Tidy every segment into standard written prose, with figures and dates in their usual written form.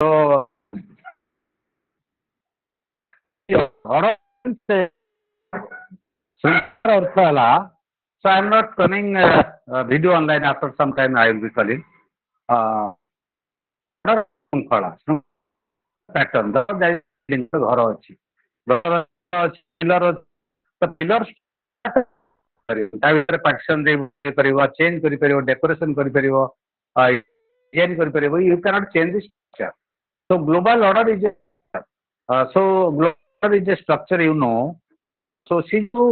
So, order so I'm not coming video online. After some time I will be calling. Order pattern. ଘର ଅଛି ଘର ଅଛି pillar pillar ତା ଭିତରେ partition ଦେଇପାରିବ ଚେଞ୍ଜ କରିପାରିବ ଡେକୋରେସନ କରିପାରିବ ଡିଜାଇନ କରିପାରିବ you can't change the structure so global order is global order is a structure you know so see you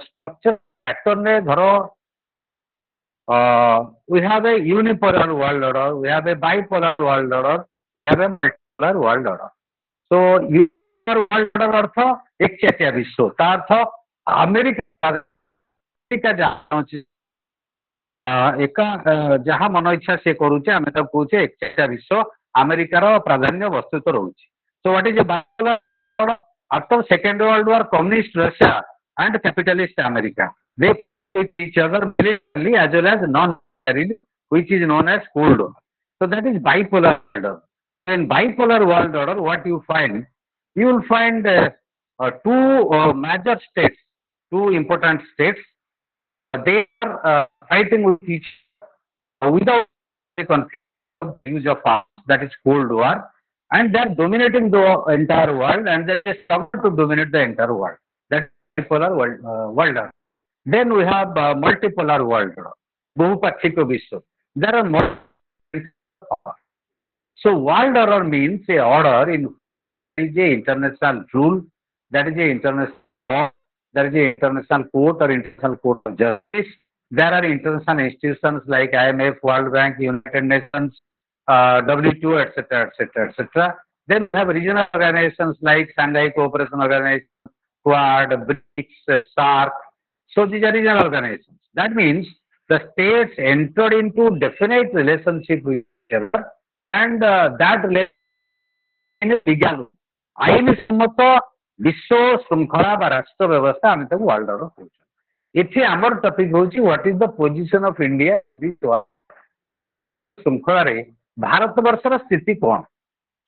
structure pattern रे धरो we have a unipolar world order we have a bipolar world order we have a multipolar world order so unipolar world order अर्थ एकचेटिया विश्व ता अर्थ America जहाँ अछि एका जहाँ मन इच्छा से करूचे आमे तब कहूचे एकचेटिया विश्व अमेरिकार प्राधान्य वस्तुत्व रोचे so what is a bipolar order after second world war communist Russia and capitalist America they fight each other militarily as well as non-militarily which is known as cold war so that is bipolar order in bipolar world order what you find you will find two major states two important states they are fighting with each without a conflict of use of arms that is cold war and they are dominating the entire world and they struggle to dominate the entire world that is bipolar world order then we have multipolar world order बहुपाक्षिक विश्व there are multiple so world order means a order in is a international rule that is a international law there is a international court or international court of justice there are international institutions like IMF World Bank United Nations WTO etc etc etc then we have regional organizations like Shanghai Cooperation Organization Quad BRICS SARC so these are regional organizations that means the states entered into definite relationship with each other and that relation is legal आईन सम्मत विश्व श्रृंखला राष्ट्र व्यवस्था आम world order कहते इथे आमर टपिक हूँ what is the position of India श्रृंखला भारत वर्षर स्थिति कौन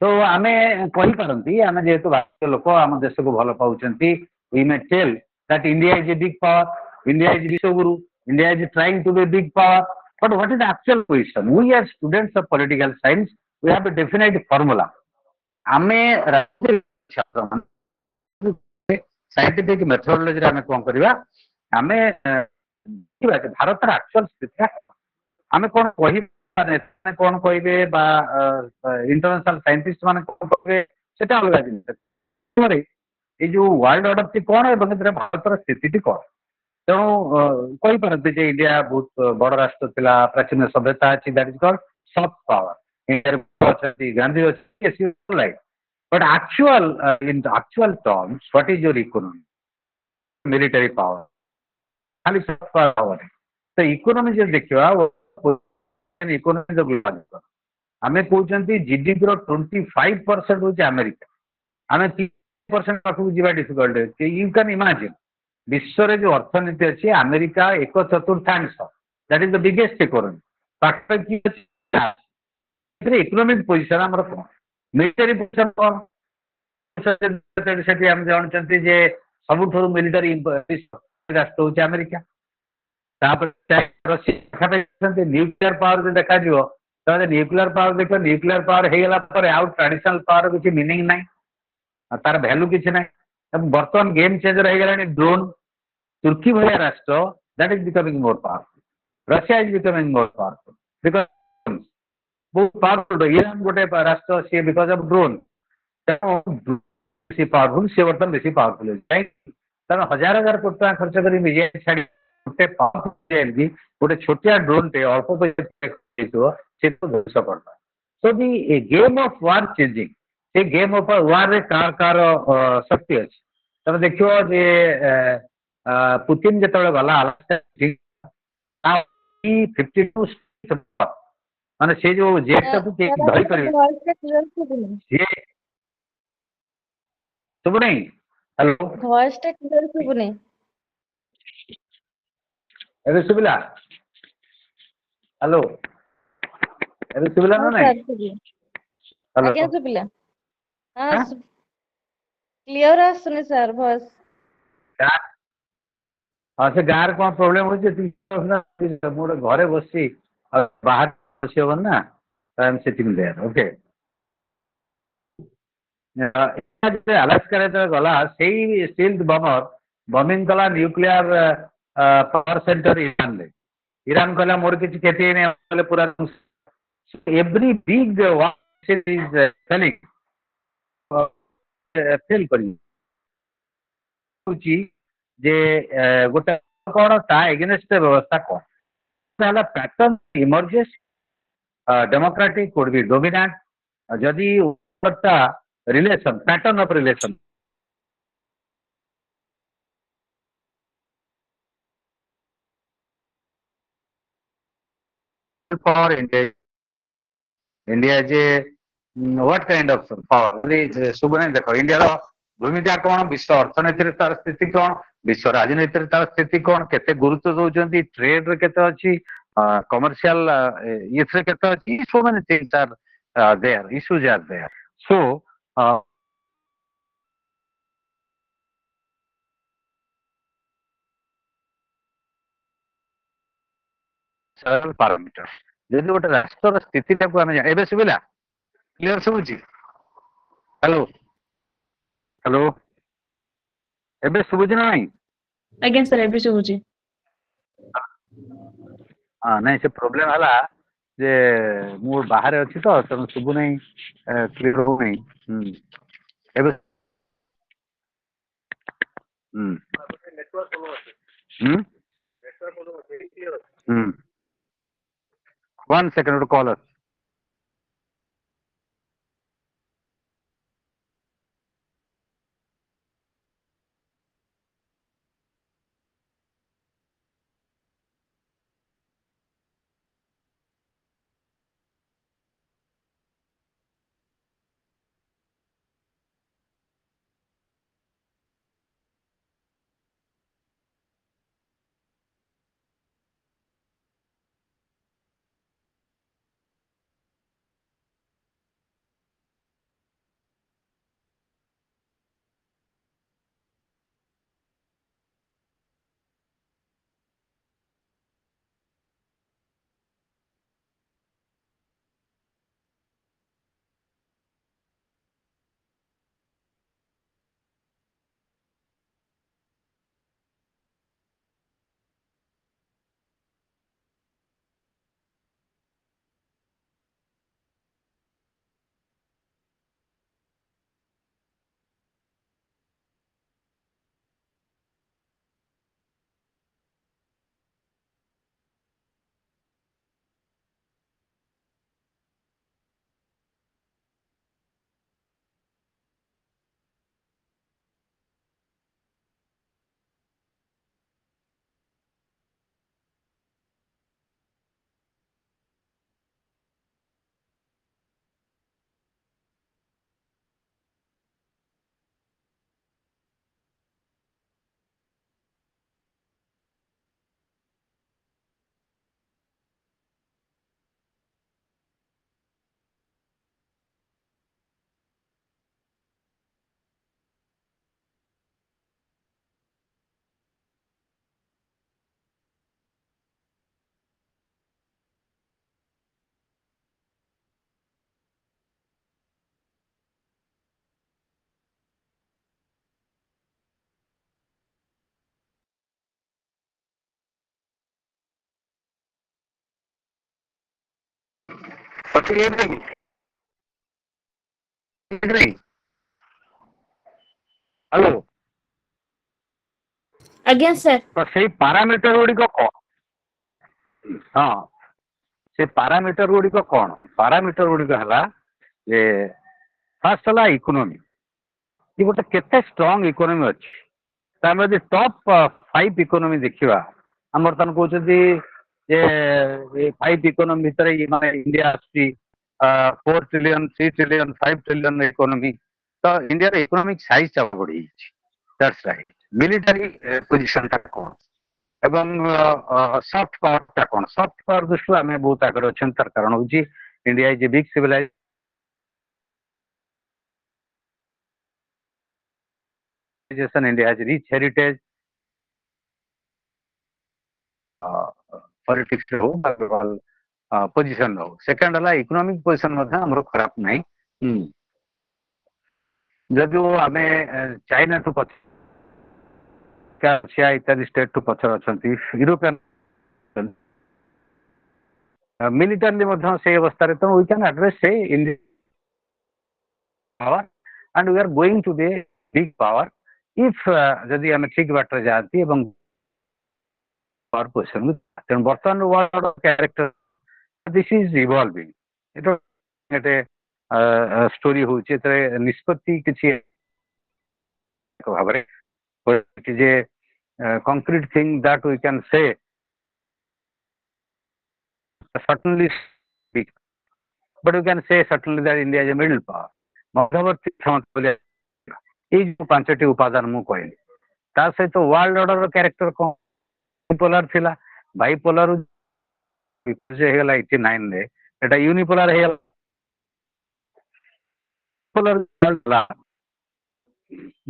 तो आम कहींपारती आम जेहेतु भारतीय लोक आम देश को भल पाँच we may tell that India is a big power India is vishwaguru India is trying to be big power but what is the actual position we are students of political science we have a definite formula आमे scientific methodology आमे कौन करबा आमे Bharat actual स्थिति आमे कौन कहि कौन कहबे बा इंटरनेशनल साइंटिस्ट माने कौन कहबे सेटा अलग जिनिस ए जो वर्ल्ड ऑर्डर ती कौन एवं भारत स्थिति कौन तेणु कही पारती जे इंडिया बहुत बड़ राष्ट्र थिला प्राचीन सभ्यता अछि that is called soft power Gandhi अच्छी like but in the actual terms what is your economy military power खाली soft power तो इकोनॉमी जो देखिवा इकोनॉमी जो ग्लोबल आमे कहउचंती जीडीपी रो 25% होचे अमेरिका आमे 3% पाखु जीवा डिफिकल्ट है यू कैन इमेजिन विश्व रे जो अर्थनीति अछि America 1/4 that is the biggest economy पाखा की इकोनॉमिक पोजीशन हमर कोन मिलिटरी पोजीशन कौन से हम जानते जे सबुठ मिलिटरी राष्ट्र हूँ अमेरिका न्यूक्लियर पावर जो देखा तो न्यूक्लियर पावर देख न्यूक्लियर पावर हो गला आउ ट्रेडिशनल पावर किसी मीनिंग ना तार भैल्यू किसी ना बर्तमान गेम चेंजर हो गला ड्रोन तुर्की भाया राष्ट्र that is becoming more powerful Russia is becoming more powerful because बहुत पावरफुल ईरान गोटे राष्ट्र सी बिकॉज ऑफ ड्रोन बेसी पावरफुल सी बर्तमान बेसी पावरफुल कारण हजार हजार कोटी टका खर्च कर मिजाइल छाड़ी गोटे पावरफुल गोटे छोटिया ड्रोन टे अल्प पैसा तो ध्वंस करता सो दी गेम ऑफ वार चेंजिंग से गेम ऑफ वार रे कार कार शक्ति अच्छी तुम देखो जे पुतिन जो गला 52 माने से जो जेट को धरी कर शुभ नहीं हेलो वॉइस टा क्लियर सुबुनी एबे सुबिला हेलो एबे सुबिला ना नहीं ଆଜ୍ଞା ହ୍ୟାଲୋ। ଶୁଭିଲା। ହଁ ହଁ କ୍ଲିୟର ଆସୁନି ସାର୍ ଭଏସ୍। ହଁ ସେ ଗାଁରେ କ'ଣ ପ୍ରୋବ୍ଲେମ ହଉଛି ମୁଁ ଗୋଟେ ଘରେ ବସିଛି ବାହାରେ ବସି ହବନି ନା ସିଟିଂ ଦେୟାର ଓକେ। ଆଲାସ୍କାରେ ଯେତେବେଳେ ଗଲା ସେଇ ଷ୍ଟିଲ୍ ବମର ବମିଂ କଲା ନ୍ୟୁକ୍ଲିୟର ପାୱାର ସେଣ୍ଟର ଇରାନରେ। ଇରାନ କହିଲା ମୋର କିଛି କ୍ଷତି ହେଇନି ପୁରା ଏଭ୍ରି ବିଗ୍ ଫେଲ୍ କରିଛି ଯେ ଗୋଟେ କ'ଣ ତା ଏଗେନଷ୍ଟ ବ୍ୟବସ୍ଥା କ'ଣ ହେଲା pattern emerges democratic would be dominant ଯଦି relation pattern of relation for India is a what kind of ଶୁଭୁନାହିଁ ଦେଖ ଇଣ୍ଡିଆର ଭୂମିକା କ'ଣ ବିଶ୍ୱ ଅର୍ଥନୀତିରେ ତାର ସ୍ଥିତି କ'ଣ ବିଶ୍ୱ ରାଜନୀତିରେ ତାର ସ୍ଥିତି କ'ଣ କେତେ ଗୁରୁତ୍ୱ ଦଉଛନ୍ତି ଟ୍ରେଡରେ କେତେ ଅଛି କମର୍ସିଆଲ ଇଏରେ କେତେ ଅଛି so many things are there issues are there so parameter ଯଦି ଗୋଟେ ରାଷ୍ଟ୍ରର ସ୍ଥିତିଟାକୁ ଆମେ ଏବେ ଶୁଭିଲା କ୍ଲିୟର ଶୁଭୁଛି ହ୍ୟାଲୋ ହ୍ୟାଲୋ ଏବେ ଶୁଭୁଛି ନା ନାଇଁ? ଆଜ୍ଞା ସାର୍ ଏବେ ଶୁଭୁଛି। ହଁ ନାଇଁ ସେ ପ୍ରୋବ୍ଲେମ ହେଲା ଯେ ମୁଁ ବାହାରେ ଅଛି ତ ତେଣୁ ଶୁଭୁନାହିଁ କ୍ଲିୟର ହଉନାହିଁ ଏବେ वन सेकेंड ଗୋଟେ କଲ୍ ଅଛି। ହ୍ୟାଲୋ ଆଜ୍ଞା ସାର୍। ତ ସେଇ ପାରାମିଟର ଗୁଡ଼ିକ କ'ଣ? ହଁ ସେ ପାରାମିଟର ଗୁଡ଼ିକ କ'ଣ? ପାରାମିଟର ଗୁଡ଼ିକ ହେଲା ଯେ ଫାର୍ଷ୍ଟ ହେଲା ଇକୋନୋମି କି ଗୋଟେ କେତେ ଷ୍ଟ୍ରଙ୍ଗ ଇକୋନୋମି ଅଛି। ତ ଆମେ ଯଦି ଟପ୍ 5 ଇକୋନୋମି ଦେଖିବା ଆମର ବର୍ତ୍ତମାନ କହୁଛନ୍ତି ଯେ ଏ 5 ଇକୋନୋମି ଭିତରେ ମାନେ ଇଣ୍ଡିଆ ଆସୁଛି 4 ଟ୍ରିଲିୟନ 3 ଟ୍ରିଲିୟନ 5 ଟ୍ରିଲିୟନ ଇକୋନୋମି। ତ ଇଣ୍ଡିଆର ଇକୋନୋମିକ ସାଇଜଟା ବଢ଼ିଯାଇଛି ଦ୍ୟାଟ୍ସ ରାଇଟ୍। ମିଲିଟାରୀ ପୋଜିସନଟା କ'ଣ ଏବଂ ସଫ୍ଟ ପାୱାରଟା କ'ଣ? ସଫ୍ଟ ପାୱାର ଦୃଷ୍ଟିରୁ ଆମେ ବହୁତ ଆଗରେ ଅଛନ୍ତି। ତାର କାରଣ ହେଉଛି India is a big civilise India has rich heritage, politics रे हो global position हो. Second है economic position मध्य हमरो खराब नहीं. जब वो हमें चाइना टू रशिया इत्यादि स्टेट टू पछर अछंती यूरोपियन मिलिटरी मध्य से अवस्था रे तो वी कैन एड्रेस से India power and we are going to be big power if जदि हम ठीक बाटर जाती एवं पावर पोजिशन तेणु बर्तमान world character this is evolving Ete story होची एते निष्पत्ति किछि भाबरे कि जे concrete thing that we can say certainly big, but we can say certainly that India is a middle power. मध्यवर्ती क्षमता बोले ये जो पांचटी उपादान मु कहली ता सहित वर्ल्ड ऑर्डर रो कैरेक्टर को बाइपोलर थिला बाइपोलर जे हेला 89 रे एटा यूनिपोलर हेला पोलर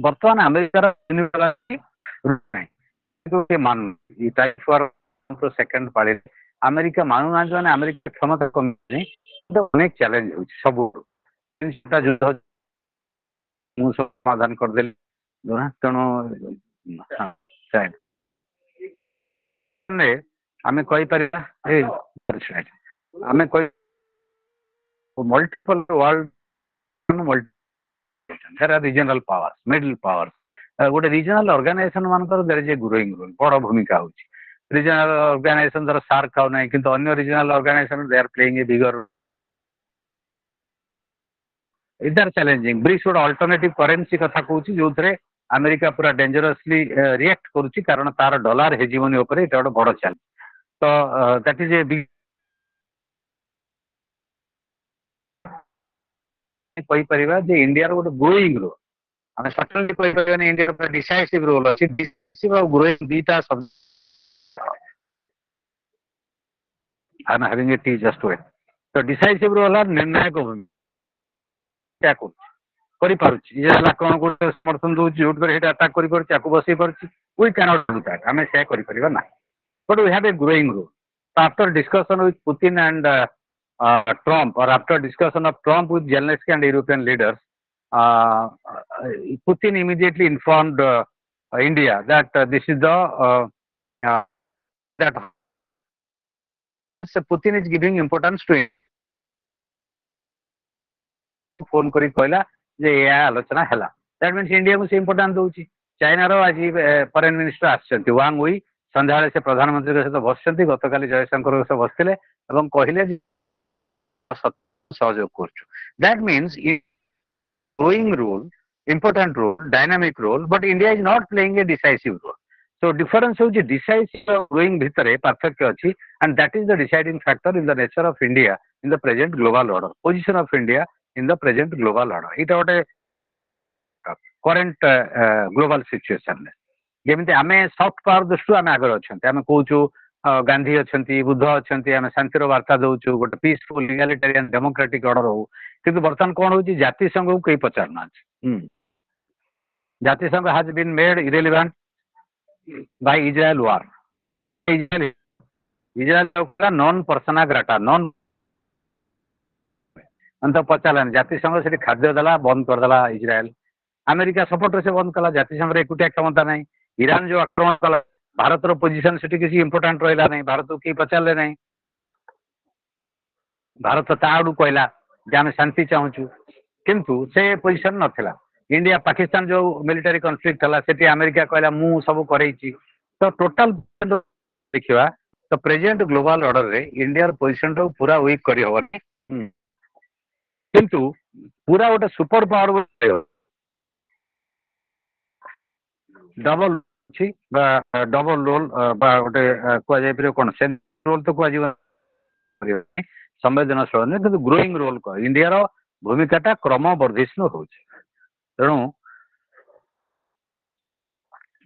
वर्तमान अमेरिका रो यूनिपोलर नहीं के मान ये टाइप फॉर तो सेकंड पाले अमेरिका मानु ना जो अमेरिका क्षमता कम नहीं तो अनेक चैलेंज हो सब जिनटा युद्ध मु समाधान कर देली ना तेणु साइड ने आमे कहि परिबा ए साइड आमे कहि multiple world multi there are regional powers middle powers गोटे रीजनल ऑर्गेनाइजेशन मानकर there is a growing role बड़ भूमिका होची रीजनल ऑर्गेनाइजेशन दर सार खाउ नाही किंतु अन्य regional organisation they are playing a bigger इधर चैलेंजिंग ब्रिक्स गोटे अल्टरनेटिव करेंसी कथा कहूची जो थरे अमेरिका पूरा डेंजरसली रिएक्ट करूची कारण तार डॉलर हेजिमनी ऊपर एटा गोटे बड़ चैलेंज तो दैट इज ए बिग कहि परिबा जे इंडिया रो गोटे ग्रोइंग रोल हमें सर्टेनली कहि परिबा ने इंडिया रो डिसाइसिव रोल अछि डिसाइसिव और ग्रोइंग दीटा सब I am having a tea just wait तो डिसाइसिव रोल आर निर्णायक भूमिका क्या करि पारुछि ये हला कोन को समर्थन दउ झूठ कर हेटा अटैक करि पर चाकू बसि परछि we can not do that हमें से करि परिबा ना but we have a growing role after discussion with Putin and Trump or after discussion of Trump with Zelensky and European leaders, Putin immediately informed India that this is the that Putin is giving importance to phone करी कहला जे या आलोचना हला that means India को से important दोची China रो आज foreign minister आछंती Wang we संध्याळे से प्रधानमंत्री के साथ बसचंती गतकाली जयशंकर के साथ बसथिले एवं कहिले सहयोग करछु that means growing role important role dynamic role but India is not playing a decisive role so difference is decisive growing bhitare paarthakya achi and that is the deciding factor in the nature of India in the present global order position of India in the present global order ita ote current global situation जेमिति आमे soft power दृष्टि आमे आगर अछंती आमे कहूछु गांधी अछंती बुद्ध अछंती आमे शांतिर वार्ता दउछु गोटे peaceful egalitarian democratic order हो किंतु वर्तमान कोन होची जाति संघ को कई पचारना जाति संघ has been made irrelevant by Israel war Israel का नॉन पर्सना ग्राटा नॉन अंत पचारलानी जाति संघ से खाद्य दला बंद कर दला इजराइल अमेरिका सपोर्ट से बंद कला जाति संघ रे एकुटिया क्षमता नहीं ईरान जो आक्रमण कला भारत रो पोजीशन से किसी इंपोर्टेंट रहिला नहीं भारत को की पचारले नहीं भारत ताडू कहला जे आम शांति चाहूँ किंतु से पोजीशन नथिला इंडिया पाकिस्तान जो मिलिटरी कॉन्फ्लिक्ट हला सेठी अमेरिका कहला मु सब करैछि तो टोटल देखिवा तो प्रेजेंट ग्लोबल ऑर्डर रे इंडिया रो पोजीशन रो पूरा वीक करी होबनी किंतु पूरा गोटे super power double double role गोटे कह कौन सेंट्रल रोल तो कह संवेदनशील नहीं कि ग्रोइंग रोल कह इंडिया रो भूमिकाटा क्रम वर्धिष्णु हो तेणु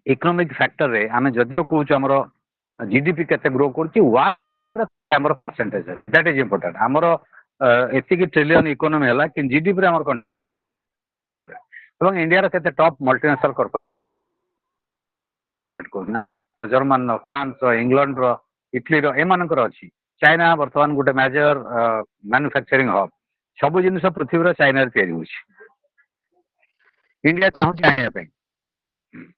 इकोनॉमिक फैक्टर रे आमे जदियो कहूँ आमर जीडीपी केते ग्रो कर परसेंटेज दैट इज इंपोर्टेंट आमर एतिकी ट्रिलियन इकोनॉमी है कि जीडीपी रे आमर इंडिया रो केते टॉप मल्टीनेशनल कॉर्पोरेट କରୁନା ଜର୍ମାନ ଫ୍ରାନ୍ସ ଇଂଲଣ୍ଡ ଇଟାଲୀର ଏମାନଙ୍କର ଅଛି ଚାଇନା ବର୍ତ୍ତମାନ ଗୋଟେ ମେଜର ମାନୁଫ୍ୟାକ୍ଚରିଂ ହବ୍ ସବୁ ଜିନିଷ ପୃଥିବୀର ଚାଇନାରେ ତିଆରି ହଉଛି ଇଣ୍ଡିଆ ଚାହୁଁଛି ଆଣିବା ପାଇଁ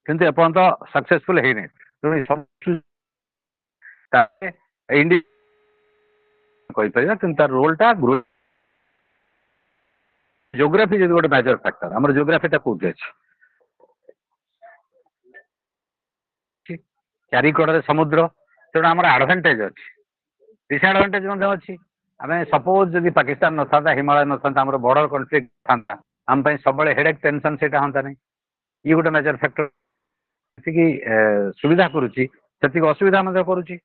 କିନ୍ତୁ ଏପର୍ଯ୍ୟନ୍ତ ସକ୍ସେସଫୁଲ ହେଇନି ତେଣୁ ସବୁ ଇଣ୍ଡିଆ କହିପାରିବା କିନ୍ତୁ ତାର ରୋଲଟା ଜୋଗ୍ରାଫି ଯଦି ଗୋଟେ ମେଜର ଫ୍ୟାକ୍ଟର ଆମର ଜୋଗ୍ରାଫିଟା କୋଉଠି ଅଛି ଚାରିକଡ଼ରେ ସମୁଦ୍ର ତେଣୁ ଆମର ଆଡଭାଣ୍ଟେଜ ଅଛି ଡିସଆଡଭାଣ୍ଟେଜ ମଧ୍ୟ ଅଛି ଆମେ ସପୋଜ ଯଦି ପାକିସ୍ତାନ ନଥାନ୍ତା ହିମାଳୟ ନଥାନ୍ତା ଆମର ବର୍ଡର କନଫ୍ଲିକ୍ଟ ଥାନ୍ତା ଆମ ପାଇଁ ସବୁବେଳେ ହେଡେକ୍ ଟେନସନ ସେଇଟା ହୁଅନ୍ତା ନାହିଁ ଇଏ ଗୋଟେ ମେଜର ଫ୍ୟାକ୍ଟର ଯେତିକି ସୁବିଧା କରୁଛି ସେତିକି ଅସୁବିଧା ମଧ୍ୟ କରୁଛି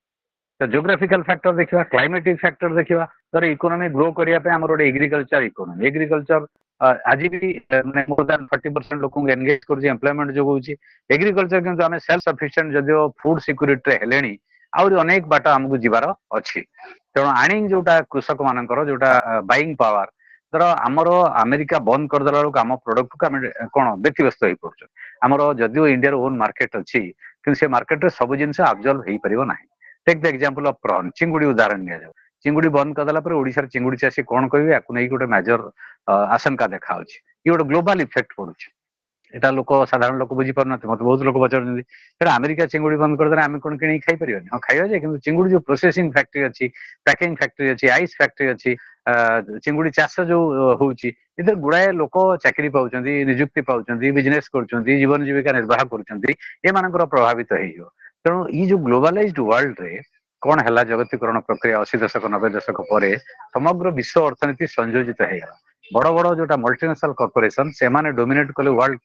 ତ ଜୋଗ୍ରାଫିକାଲ ଫ୍ୟାକ୍ଟର ଦେଖିବା କ୍ଲାଇମେଟିକ ଫ୍ୟାକ୍ଟର ଦେଖିବା ଧର ଇକୋନୋମି ଗ୍ରୋ କରିବା ପାଇଁ ଆମର ଗୋଟେ ଏଗ୍ରିକଲଚର ଇକୋନୋମି ଏଗ୍ରିକଲଚର ଆଜି ବି ମାନେ ମୋର ଦାନ 40% ଲୋକଙ୍କୁ ଏନଗେଜ କରୁଛି ଏମ୍ପ୍ଲୟମେଣ୍ଟ ଯୋଗାଉଛି ଏଗ୍ରିକଲଚର କିନ୍ତୁ ଆମେ ସେଲ୍ଫ ସଫିସିଏଣ୍ଟ ଯଦିଓ ଫୁଡ ସିକ୍ୟୁରିଟିରେ ହେଲେଣି ଆହୁରି ଅନେକ ବାଟ ଆମକୁ ଯିବାର ଅଛି ତେଣୁ ଆଣିଂ ଯୋଉଟା କୃଷକ ମାନଙ୍କର ଯୋଉଟା ବାଇଂ ପାୱାର ଧର ଆମର ଆମେରିକା ବନ୍ଦ କରିଦେଲା ବେଳକୁ ଆମ ପ୍ରଡକ୍ଟକୁ ଆମେ କଣ ବ୍ୟତିବ୍ୟସ୍ତ ହେଇପଡୁଛୁ ଆମର ଯଦିଓ ଇଣ୍ଡିଆର ଓନ୍ ମାର୍କେଟ ଅଛି କିନ୍ତୁ ସେ ମାର୍କେଟରେ ସବୁ ଜିନିଷ ଆବଜର୍ଭ ହେଇପାରିବ ନାହିଁ take the example of prawn ଚିଙ୍ଗୁଡି ଉଦାହରଣ ନିଆଯାଉ ଚିଙ୍ଗୁଡି ବନ୍ଦ କରିଦେଲା ପରେ ଓଡିଶାର ଚିଙ୍ଗୁଡି ଚାଷୀ କଣ କହିବେ ୟାକୁ ନେଇକି ଗୋଟେ ମେଜର ଆଶଙ୍କା ଦେଖାଯାଉଛି ଇଏ ଗୋଟେ ଗ୍ଲୋବାଲ ଇଫେକ୍ଟ ପଡୁଛି ଏଟା ଲୋକ ସାଧାରଣ ଲୋକ ବୁଝିପାରୁନାହାନ୍ତି ମତେ ବହୁତ ଲୋକ ପଚାରୁଛନ୍ତି ସେଟା ଆମେରିକା ଚିଙ୍ଗୁଡି ବନ୍ଦ କରିଦେଲେ ଆମେ କଣ କିଣିକି ଖାଇପାରିବାନି ହଁ ଖାଇବା ଯେ କିନ୍ତୁ ଚିଙ୍ଗୁଡି ଯୋଉ ପ୍ରୋସେସିଂ ଫ୍ୟାକ୍ଟ୍ରି ଅଛି ପ୍ୟାକିଂ ଫ୍ୟାକ୍ଟ୍ରି ଅଛି ଆଇସ୍ ଫ୍ୟାକ୍ଟ୍ରି ଅଛି ଚିଙ୍ଗୁଡି ଚାଷ ଯୋଉ ହଉଛି ଏଥିରେ ଗୁଡାଏ ଲୋକ ଚାକିରି ପାଉଛନ୍ତି ନିଯୁକ୍ତି ପାଉଛନ୍ତି ବିଜନେସ କରୁଛନ୍ତି ଜୀବନ ଜୀବିକା ନିର୍ବାହ କରୁଛନ୍ତି ଏମାନଙ୍କର ପ୍ରଭାବିତ ହେଇଯିବ ତେଣୁ ଏଇ ଯୋଉ ଗ୍ଲୋବାଲାଇଜ୍ଡ ୱାର୍ଲଡରେ କଣ ହେଲା ଜଗତୀକରଣ ପ୍ରକ୍ରିୟା 80 ଦଶକ 90 ଦଶକ ପରେ ସମଗ୍ର ବିଶ୍ୱ ଅର୍ଥନୀତି ସଂଯୋଜିତ ହେଇଗଲା ବଡ ବଡ ଯୋଉଟା ମଲ୍ଟିନେସନାଲ କର୍ପୋରେସନ ସେମାନେ ଡୋମିନେଟ କଲେ ୱାର୍ଲଡ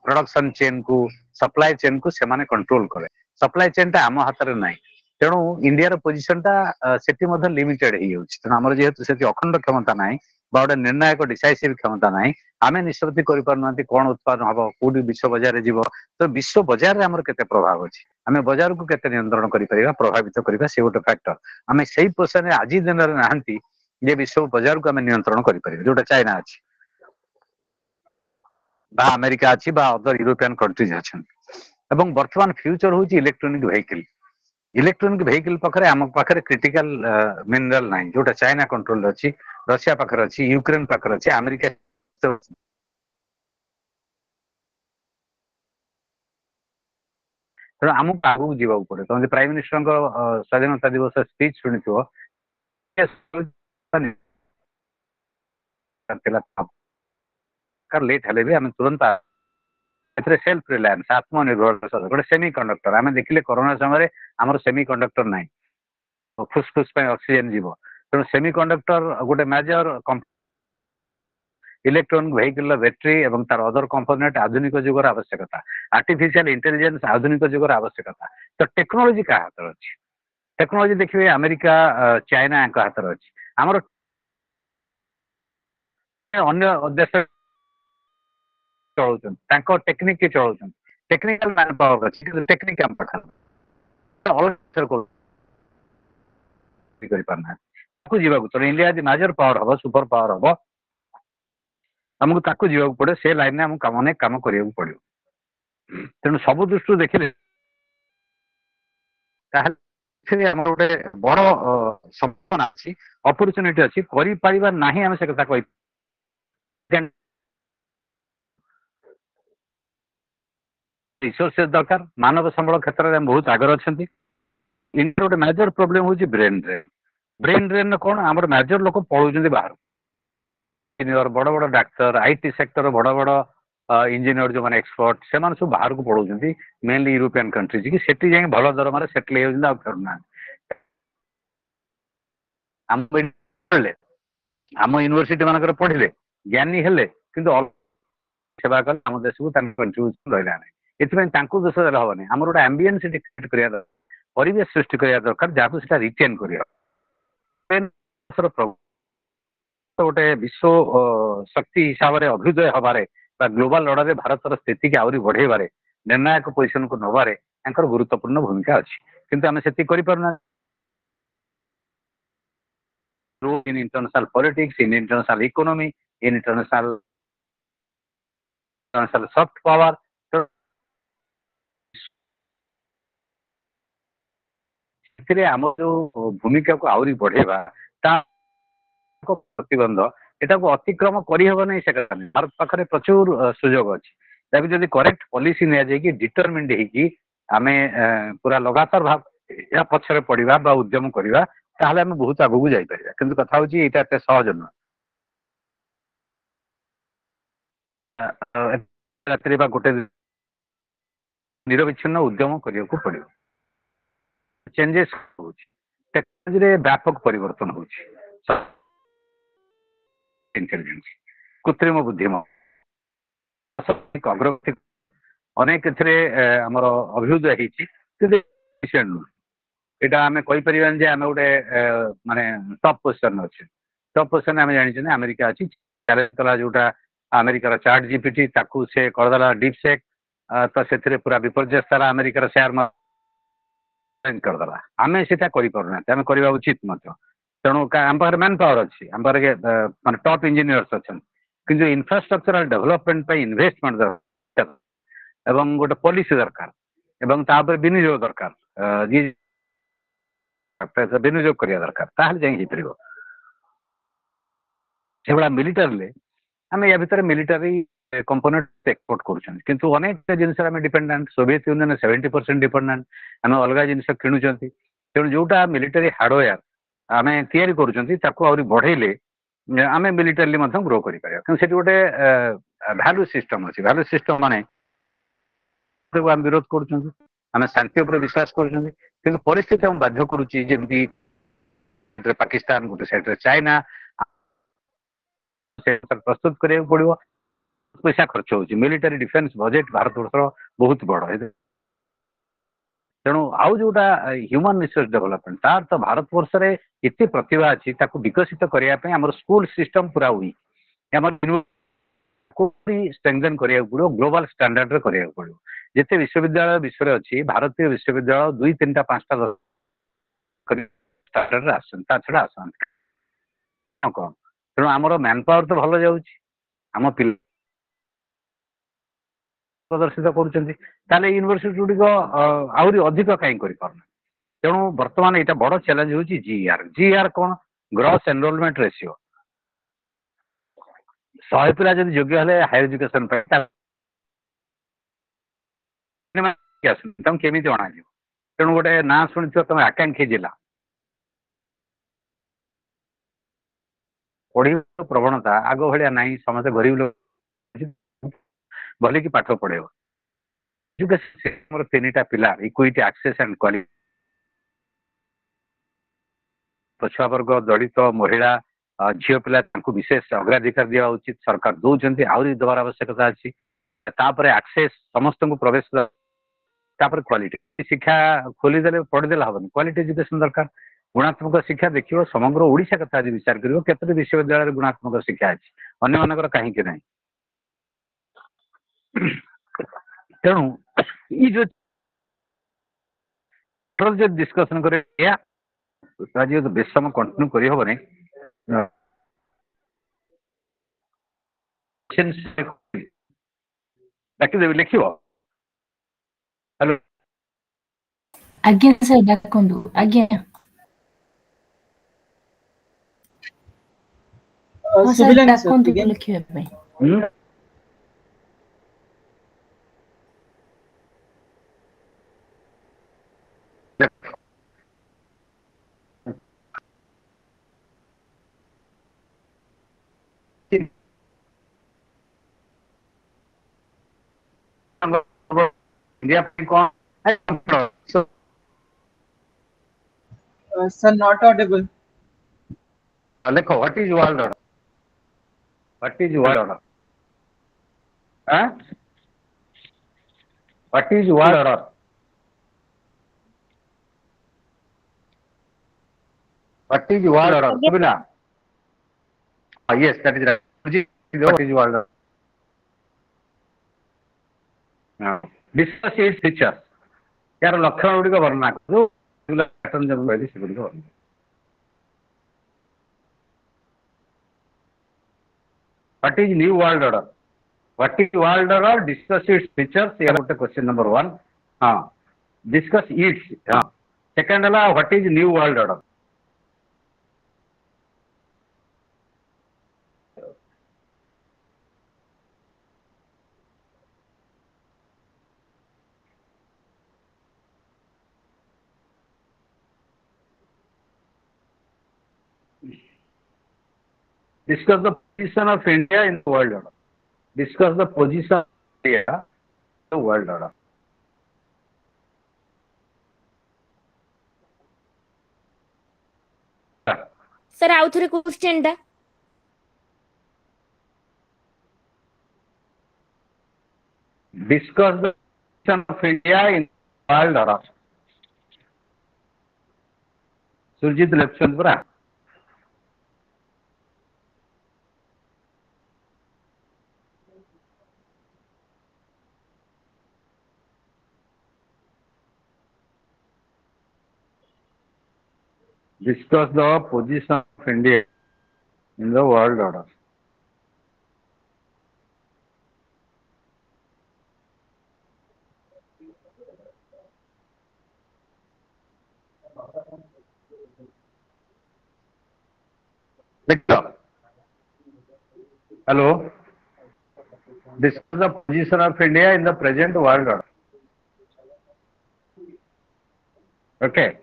ପ୍ରଡକ୍ସନ ଚେନ୍ କୁ ସପ୍ଲାଏ ଚେନ୍ କୁ ସେମାନେ କଣ୍ଟ୍ରୋଲ କଲେ ସପ୍ଲାଏ ଚେନ୍ ଟା ଆମ ହାତରେ ନାହିଁ ତେଣୁ ଇଣ୍ଡିଆର ପୋଜିସନ ଟା ସେଠି ମଧ୍ୟ ଲିମିଟେଡ ହେଇଯାଉଛି ତେଣୁ ଆମର ଯେହେତୁ ସେଠି ଅଖଣ୍ଡ କ୍ଷମତା ନାହିଁ ବା ଗୋଟେ ନିର୍ଣ୍ଣାୟକ ଡିସାଇସିଭ କ୍ଷମତା ନାହିଁ ଆମେ ନିଷ୍ପତ୍ତି କରିପାରୁନାହାନ୍ତି କଣ ଉତ୍ପାଦନ ହବ କୋଉଠି ବିଶ୍ୱ ବଜାରରେ ଯିବ ତ ବିଶ୍ୱ ବଜାରରେ ଆମର କେତେ ପ୍ରଭାବ ଅଛି ଆମେ ବଜାରକୁ କେତେ ନିୟନ୍ତ୍ରଣ କରିପାରିବା ପ୍ରଭାବିତ କରିବା ସେ ଗୋଟେ ଫ୍ୟାକ୍ଟର ଆମେ ସେଇ ପୋଜିସନରେ ଆଜି ଦିନରେ ନାହାନ୍ତି ଯେ ବିଶ୍ୱ ବଜାରକୁ ଆମେ ନିୟନ୍ତ୍ରଣ କରିପାରିବା ଯୋଉଟା ଚାଇନା ଅଛି ବା ଆମେରିକା ଅଛି ବା ଅଦର ୟୁରୋପିଆନ କଣ୍ଟ୍ରିଜ ଅଛନ୍ତି ଏବଂ ବର୍ତ୍ତମାନ ଫ୍ୟୁଚର ହଉଛି ଇଲେକ୍ଟ୍ରୋନିକ ଭେହିକିଲ ଇଲେକ୍ଟ୍ରୋନିକ ଭେହିକିଲ ପାଖରେ ଆମ ପାଖରେ କ୍ରିଟିକାଲ ମିନେରାଲ ନାହିଁ ଯୋଉଟା ଚାଇନା କଣ୍ଟ୍ରୋଲ ଅଛି ରଷିଆ ପାଖରେ ଅଛି ୟୁକ୍ରେନ ପାଖରେ ଅଛି ଆମେରିକା ତେଣୁ ଆମକୁ ଆଗକୁ ଯିବାକୁ ପଡେ ତମେ ପ୍ରାଇମ ମିନିଷ୍ଟରଙ୍କ ସ୍ୱାଧୀନତା ଦିବସ ସ୍ପିଚ ଶୁଣିଥିବ ଲେଟ୍ ହେଲେ ବି ଆମେ ତୁରନ୍ତ ଏଥିରେ ସେଲ୍ଫ ରିଲାଏନ୍ସ ଆତ୍ମନିର୍ଭରଶୀଳ ଗୋଟେ ସେମି କଣ୍ଡକ୍ଟର ଆମେ ଦେଖିଲେ କରୋନା ସମୟରେ ଆମର ସେମି କଣ୍ଡକ୍ଟର ନାହିଁ ଫୁସଫୁସ ପାଇଁ ଅକ୍ସିଜେନ ଯିବ ତେଣୁ ସେମି କଣ୍ଡକ୍ଟର ଗୋଟେ ମେଜର ଇଲେକ୍ଟ୍ରୋନିକ ଭେହିକିଲର ବ୍ୟାଟେରୀ ଏବଂ ତାର ଅଦର କମ୍ପୋନେଣ୍ଟ ଆଧୁନିକ ଯୁଗର ଆବଶ୍ୟକତା ଆର୍ଟିଫିସିଆଲ ଇଣ୍ଟେଲିଜେନ୍ସ ଆଧୁନିକ ଯୁଗର ଆବଶ୍ୟକତା ତ ଟେକ୍ନୋଲୋଜି କାହା ହାତରେ ଅଛି ଟେକ୍ନୋଲୋଜି ଦେଖିବେ ଆମେରିକା ଚାଇନା ୟାଙ୍କ ହାତରେ ଅଛି ଆମର ଅନ୍ୟ ଦେଶ ଚଳଉଛନ୍ତି ତାଙ୍କ ଟେକ୍ନିକ କି ଚଳଉଛନ୍ତି ଟେକ୍ନିକାଲ ମ୍ୟାନ ପାୱାର ଅଛି କିନ୍ତୁ ଟେକ୍ନିକ ଆମ ପାଖରେ କରିପାରୁନାହାନ୍ତି ତାକୁ ଯିବାକୁ ତେଣୁ ଇଣ୍ଡିଆ ଯଦି ମେଜର ପାୱାର ହବ ସୁପର ପାୱାର ହବ ଆମକୁ ତାକୁ ଯିବାକୁ ପଡେ ସେ ଲାଇନରେ ଆମକୁ ଅନେକ କାମ କରିବାକୁ ପଡିବ ତେଣୁ ସବୁ ଦୃଷ୍ଟିରୁ ଦେଖିଲେ ତାହେଲେ ଆମର ଗୋଟେ ବଡ ସମ୍ଭାବନା ଅଛି ଅପରଚୁନିଟି ଅଛି କରିପାରିବା ନାହିଁ ଆମେ ସେ କଥା କହି ରିସୋର୍ସେସ ଦରକାର ମାନବ ସମ୍ବଳ କ୍ଷେତ୍ରରେ ଆମେ ବହୁତ ଆଗରେ ଅଛନ୍ତି ଇଣ୍ଡିଆର ଗୋଟେ ମେଜର ପ୍ରୋବ୍ଲେମ ହଉଛି ବ୍ରେନ ଡ୍ରେନ କଣ ଆମର ମେଜର ଲୋକ ପଳଉଛନ୍ତି ବାହାରୁ ଇଞ୍ଜିନିୟର ବଡ ବଡ ଡାକ୍ତର ଆଇଟି ସେକ୍ଟର ବଡ ବଡ ଇଞ୍ଜିନିୟର ଯୋଉମାନେ ଏକ୍ସପର୍ଟ ସେମାନେ ସବୁ ବାହାରକୁ ପଳଉଛନ୍ତି ମେନଲି ୟୁରୋପିଆନ କଣ୍ଟ୍ରିଜ କି ସେଠି ଯାଇକି ଭଲ ଦରମାରେ ସେଟଲ ହେଇଯାଉଛନ୍ତି ଆଉ ଫେରୁନାହାନ୍ତି ଆମ ୟୁନିଭରସିଟି ମାନଙ୍କରେ ପଢିଲେ ଜ୍ଞାନୀ ହେଲେ କିନ୍ତୁ ସେବା କଲେ ଆମ ଦେଶକୁ ତାଙ୍କ କଣ୍ଟ୍ରିବ୍ୟୁସନ ରହିଲା ନାହିଁ ଏଥିପାଇଁ ତାଙ୍କୁ ଦୋଷ ଦେଲେ ହବନି ଆମର ଗୋଟେ ଆମ୍ବିଏନ୍ସ କ୍ରିଏଟ କରିବା ଦରକାର ପରିବେଶ ସୃଷ୍ଟି କରିବା ଦରକାର ଯାହାକୁ ସେଟା ରିଟେନ କରିବା ଗୋଟେ ବିଶ୍ୱ ଶକ୍ତି ହିସାବରେ ଅଭ୍ୟୁଦୟ ହବାରେ ବା ଗ୍ଲୋବାଲ ଅର୍ଡରରେ ଭାରତର ସ୍ଥିତିକି ଆହୁରି ବଢେଇବାରେ ନିର୍ଣ୍ଣାୟକ ପୋଜିସନକୁ ନବାରେ ତାଙ୍କର ଗୁରୁତ୍ୱପୂର୍ଣ୍ଣ ଭୂମିକା ଅଛି କିନ୍ତୁ ଆମେ ସେତିକି କରିପାରୁନା in international politics, in international economy, in international soft power. ଏଥିରେ ଆମ ଯୋଉ ଭୂମିକାକୁ ଆହୁରି ବଢେଇବା ତା ପ୍ରତିବନ୍ଧ ଏଟାକୁ ଅତିକ୍ରମ କରିହେବ ନାହିଁ ସେ କଥା ନାହିଁ। ଭାରତ ପାଖରେ ପ୍ରଚୁର ସୁଯୋଗ ଅଛି। ତାକୁ ଯଦି କରେକ୍ଟ ପଲିସି ନିଆଯାଇକି ଡିଟରମିନ୍ଡ ହେଇକି ଆମେ ପୁରା ଲଗାତାର ଭାବେ ଏହା ପଛରେ ପଡିବା ବା ଉଦ୍ୟମ କରିବା ତାହେଲେ ଆମେ ବହୁତ ଆଗକୁ ଯାଇପାରିବା। କିନ୍ତୁ କଥା ହଉଛି ଏଇଟା ଏତେ ସହଜ ନୁହେଁ। ରାତିରେ ବା ଗୋଟେ ନିରବିଚ୍ଛିନ୍ନ ଉଦ୍ୟମ କରିବାକୁ ପଡିବ। ଚେଞ୍ଜେସ୍ ହଉଛି, ଟେକ୍ନୋଲୋଜିରେ ବ୍ୟାପକ ପରିବର୍ତ୍ତନ ହଉଛି। ଇଣ୍ଟେଲିଜେନ୍ସ, କୃତ୍ରିମ ବୁଦ୍ଧିମ ଅଗ୍ରଗତି ଅନେକ ଏଥିରେ ଆମର ଅଭ୍ୟୁଦୟ ହେଇଛି, କିନ୍ତୁ ନୁହେଁ। ଏଇଟା ଆମେ କହିପାରିବାନି ଯେ ଆମେ ଗୋଟେ ମାନେ ଟପ୍ ପୋଜିସନ୍ ଅଛି। ଟପ୍ ପୋଜିସନ୍ ଆମେ ଜାଣିଛନ୍ତି ଆମେରିକା ଅଛି। ଚାଲିଥିଲା ଯୋଉଟା ଆମେରିକାର ଚାଟ୍ ଜିପିଟି, ତାକୁ ସେ କରିଦେଲା ଡିପ୍ ସେକ୍, ତ ସେଥିରେ ପୁରା ବିପର୍ଯ୍ୟୟ ସାରା ଆମେରିକାର ସେୟାର କରିଦେଲା। ଆମେ ସେଟା କରିପାରୁନାହାନ୍ତି, ଆମେ କରିବା ଉଚିତ ମଧ୍ୟ। ତେଣୁ ଆମ ପାଖରେ ମ୍ୟାନ୍ ପାୱାର ଅଛି, ଆମ ପାଖରେ ମାନେ ଟପ୍ ଇଞ୍ଜିନିୟର୍ସ ଅଛନ୍ତି, କିନ୍ତୁ ଇନଫ୍ରାଷ୍ଟ୍ରକ୍ଚରାଲ ଡେଭଲପମେଣ୍ଟ ପାଇଁ ଇନଭେଷ୍ଟମେଣ୍ଟ ଦରକାର ଏବଂ ଗୋଟେ ପଲିସି ଦରକାର ଏବଂ ତା ଉପରେ ବିନିଯୋଗ ଦରକାର। ବିନିଯୋଗ କରିବା ଦରକାର, ତାହେଲେ ଯାଇ ହେଇପାରିବ। ସେଭଳିଆ ମିଲିଟାରୀରେ ଆମେ ୟା ଭିତରେ ମିଲିଟାରୀ କମ୍ପୋନେଣ୍ଟ ଏକ୍ସପୋର୍ଟ କରୁଛନ୍ତି, କିନ୍ତୁ ଅନେକ ଜିନିଷରେ ଆମେ ଡିପେଣ୍ଡାଣ୍ଟ। ସୋଭିଏତ ୟୁନିୟନ 70% ଡିପେଣ୍ଡାଣ୍ଟ, ଆମେ ଅଲଗା ଜିନିଷ କିଣୁଛନ୍ତି। ତେଣୁ ଯୋଉଟା ମିଲିଟାରୀ ହାର୍ଡୱେୟାର ଆମେ ତିଆରି କରୁଛନ୍ତି ତାକୁ ଆହୁରି ବଢେଇଲେ ଆମେ ମିଲିଟାରୀ ମଧ୍ୟ ଗ୍ରୋ କରିପାରିବା। କିନ୍ତୁ ସେଠି ଗୋଟେ ଭ୍ୟାଲୁ ସିଷ୍ଟମ ଅଛି। ଭ୍ୟାଲୁ ସିଷ୍ଟମ ମାନେ ଆମେ ବିରୋଧ କରୁଛନ୍ତି, ଆମେ ଶାନ୍ତି ଉପରେ ବିଶ୍ୱାସ କରୁଛନ୍ତି, କିନ୍ତୁ ପରିସ୍ଥିତି ଆମକୁ ବାଧ୍ୟ କରୁଛି, ଯେମିତି ପାକିସ୍ତାନ, ଗୋଟେ ସାଇଡରେ ଚାଇନା, ପ୍ରସ୍ତୁତ କରିବାକୁ ପଡିବ। ପଇସା ଖର୍ଚ୍ଚ ହଉଛି। ମିଲିଟାରୀ ଡିଫେନ୍ସ ବଜେଟ୍ ଭାରତ ବର୍ଷର ବହୁତ ବଡ। ତେଣୁ ଆଉ ଯୋଉଟା ହ୍ୟୁମାନ ରିସୋର୍ସ ଡେଭଲପମେଣ୍ଟ, ତାର ତ ଭାରତ ବର୍ଷରେ ଏତେ ପ୍ରତିଭା ଅଛି, ତାକୁ ବିକଶିତ କରିବା ପାଇଁ ଆମର ସ୍କୁଲ ସିଷ୍ଟମ ପୁରା ୱିକ୍। ଆମର ଷ୍ଟ୍ରେଙ୍ଗଥେନ କରିବାକୁ ପଡିବ, ଗ୍ଲୋବାଲ ଷ୍ଟାଣ୍ଡାର୍ଡରେ କରିବାକୁ ପଡିବ। ଯେତେ ବିଶ୍ୱବିଦ୍ୟାଳୟ ବିଶ୍ୱରେ ଅଛି, ଭାରତୀୟ ବିଶ୍ୱବିଦ୍ୟାଳୟ 2, 3ଟା 5ଟା ଷ୍ଟାଣ୍ଡାର୍ଡରେ ଆସୁଛନ୍ତି, ତା ଛଡା ଆସୁଛନ୍ତି କଣ। ତେଣୁ ଆମର ମ୍ୟାନ ପାୱାର ତ ଭଲ ଯାଉଛି, ଆମ ପିଲା ପ୍ରଦର୍ଶିତ କରୁଛନ୍ତି, ତାହେଲେ ୟୁନିଭର୍ସିଟି ଗୁଡ଼ିକ ଆହୁରି ଅଧିକ କାହିଁ କରିପାରୁନାହିଁ। ତେଣୁ ବର୍ତ୍ତମାନ ଏଇଟା ବଡ ଚ୍ୟାଲେଞ୍ଜ ହେଉଛି ଜିଆର୍। ଜିଆର୍ କଣ? Gross enrolment ratio. 100 ପିଲା ଯଦି ଯୋଗ୍ୟ ହେଲେ ହାୟର ଏଜୁକେସନ ପାଇଁ, ତାଙ୍କୁ କେମିତି ଅଣାଯିବ? ତେଣୁ ଗୋଟେ ନାଁ ଶୁଣିଥିବ ତମେ, ଆକାଂକ୍ଷୀ ଜିଲ୍ଲା। ପଢିବାର ପ୍ରବଣତା ଆଗ ଭଳିଆ ନାହିଁ। ସମସ୍ତେ ଗରିବ ଲୋକ ଭଲିକି ପାଠ ପଢେଇବ। ଏଜୁକେସନ 3ଟା ପିଲା, ଇକ୍ୱିଟି, ଆକ୍ସେସ୍ ଆଣ୍ଡ କ୍ୱାଲିଟି। ପଛୁଆ ବର୍ଗ, ଦଳିତ, ମହିଳା, ଝିଅ ପିଲା, ତାଙ୍କୁ ବିଶେଷ ଅଗ୍ରାଧିକାର ଦିଆ ଉଚିତ। ସରକାର ଦଉଛନ୍ତି, ଆହୁରି ଦେବାର ଆବଶ୍ୟକତା ଅଛି। ତାପରେ ଆକ୍ସେସ୍, ସମସ୍ତଙ୍କୁ ପ୍ରବେଶ, ତାପରେ କ୍ୱାଲିଟି। ଶିକ୍ଷା ଖୋଲିଦେଲେ ପଢିଦେଲେ ହବନି, କ୍ୱାଲିଟି ଏଜୁକେସନ ଦରକାର। ଗୁଣାତ୍ମକ ଶିକ୍ଷା ଦେଖିବ, ସମଗ୍ର ଓଡିଶା କଥା ଯଦି ବିଚାର କରିବ, କେତୋଟି ବିଶ୍ୱବିଦ୍ୟାଳୟରେ ଗୁଣାତ୍ମକ ଶିକ୍ଷା ଅଛି, ଅନ୍ୟମାନଙ୍କର କାହିଁକି ନାହିଁ? ତେଣୁ ଏଇ ଯୋଉ ଯଦି ଡିସ୍କସନ କରେ, ଆଜି ବେଶ ସମୟ କଣ୍ଟିନ୍ୟୁ କରିହବନି। ଡାକିଦେବି, ଲେଖିବ। ହ୍ୟାଲୋ, ଆଜ୍ଞା ସାର୍, ଡାକନ୍ତୁ। ଆଜ୍ଞା ହଁ ସାର୍, ଡାକନ୍ତୁ ଲେଖିବା ପାଇଁ। Sir, not audible. ଲେଖ, what is world order? What is world order? What is world order? What is world order? Yes, that is right. What is world order? Discuss its features. यार लक्षण गुड़िक वर्णना करूँ, What is new world order? What is world order? Discuss its features. Here is question number 1. Discuss its. Second है what is new world order? Discuss the position of India in the world order. Discuss the position of India in the world order. Sir आउ थरे question टा Discuss the position of India in the world order. Surjit election pura. Discuss the position of India in the world order. Victor. Hello. Discuss the position of India in the present world order. Okay.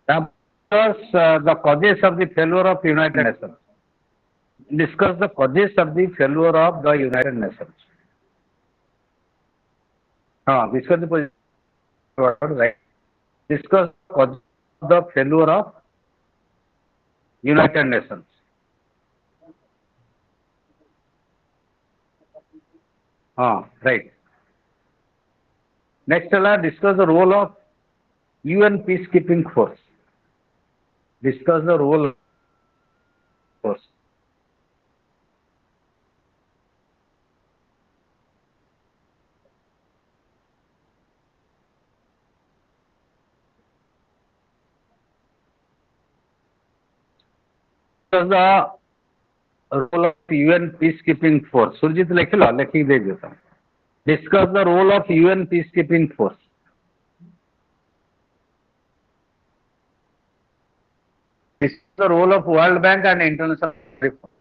Discuss the causes of the failure of United Nations. Discuss the causes of the failure of the United Nations. Discuss the position of the world order, right. Discuss the causes of the failure of United Nations. Right. Next, discuss the role of UN peacekeeping force. Discuss the role of force. Discuss the role of UN peacekeeping force. Surjit लिखिलो लिखी दे देता हूँ. Discuss the role of UN peacekeeping force. Discuss the role of World Bank and International Monetary Fund.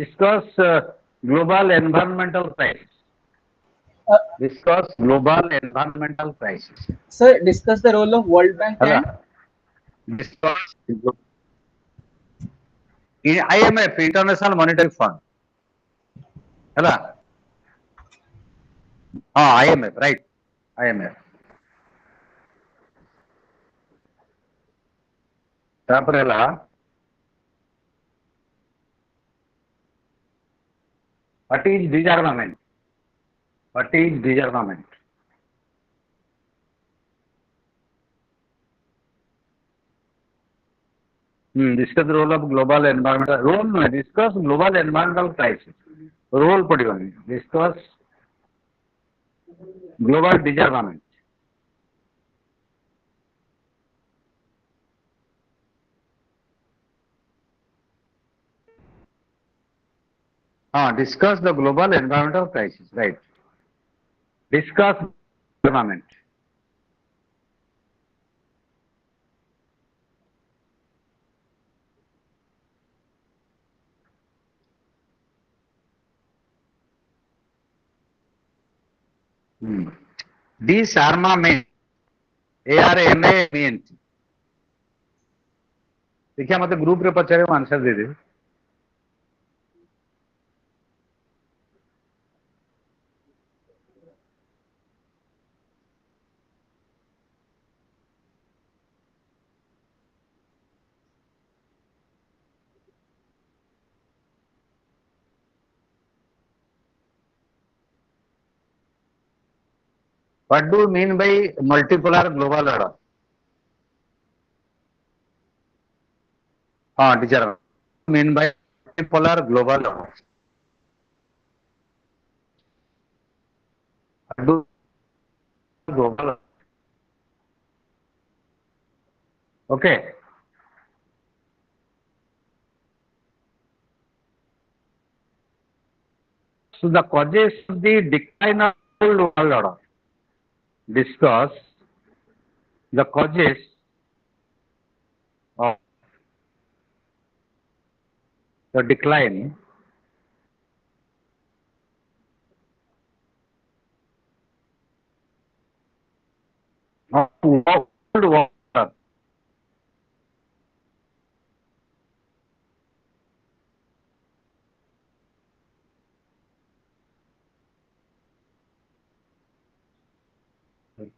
Discuss global environmental crisis. Discuss global environmental crisis. Sir, discuss the role of World Bank and Discuss IMF, International Monetary Fund. IMF, right? IMF. What is disarmament? What is disarmament? Discuss the role of global environmental role. No, discuss global environmental crisis. Role पड़ेगा. Discuss global disarmament. Discuss the global environmental crisis. Right. Discuss disarmament. Disarmament. ARMAMENT. देखिए मत group रे पचारे answer दे दे. What do you mean by multipolar global order? Teacher. Mean by multipolar global order? What do global order? Okay. So the causes of the decline of old world order. Discuss the causes of the decline of old world order.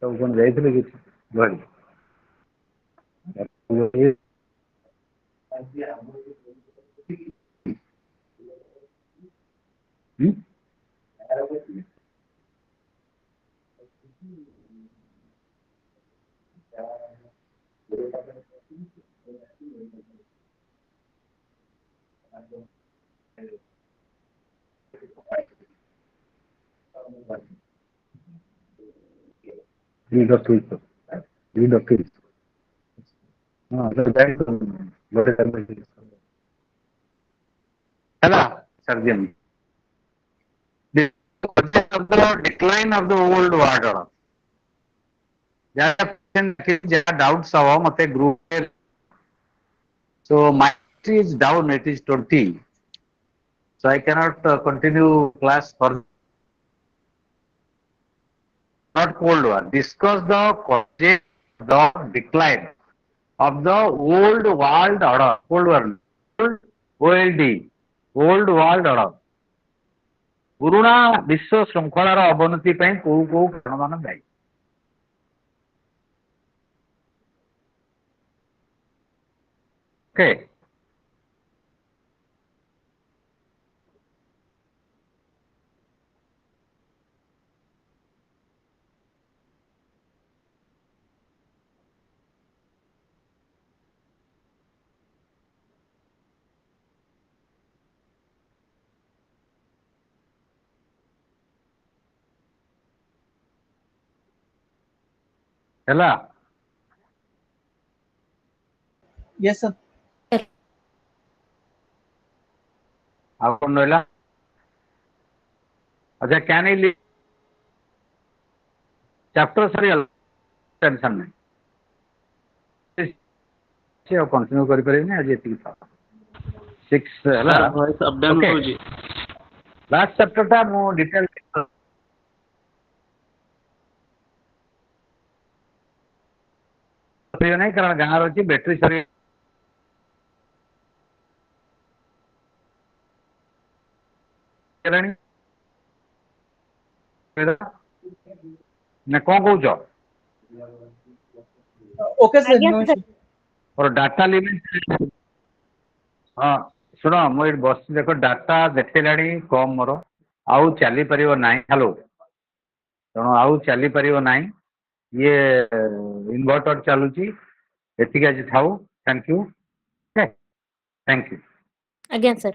तो कौन ଯାଇଥିଲେ କିଛି ଘରେ Read of truth. Read of truth. Hello, surgeon. The causes of the decline of the old world order. जहाँ doubts हवा मते group में so my is down, it is 20, so I cannot continue class for not cold war. Discuss the causes of the decline of the old world order. Cold war, OLD, old world order. पुराना विश्व श्रृंखलार अवनति ପାଇଁ କୋଉ କୋଉ କାରଣ ଦାୟୀ? Okay. ହେଲା Yes, sir. ଆଉ କଣ ରହିଲା? अच्छा can I leave chapter ସରିଗଲା ଟେନସନ୍ ନାହିଁ ସେ ଆଉ କଣ୍ଟିନ୍ୟୁ କରିପାରିବିନି ଆଜି ଏତିକି ଥାଉ 6 ହେଲା ଭଏସ୍ ଅପ୍ ଡାଉନ୍ Okay. ହଉଛି ଲାଷ୍ଟ ଚାପ୍ଟରଟା ମୁଁ ଡିଟେଲ ନାହିଁ କାରଣ ଗାଁରେ ଅଛି ବ୍ୟାଟେରୀ ସରି ଗଲାଣି ନା କଣ କହୁଛ? Okay, sir. ଆଜ୍ଞା No sir. issue. और डाटा लिमिट हाँ शुण मुझे बस देख डाटा देखला कम मोर आउ चली पार ना हेलो तेणु आउ चली पार ना ये इनवर्टर चलुची एतिक आज थाऊ थैंक यू थैंक यू ଆଜ୍ଞା sir.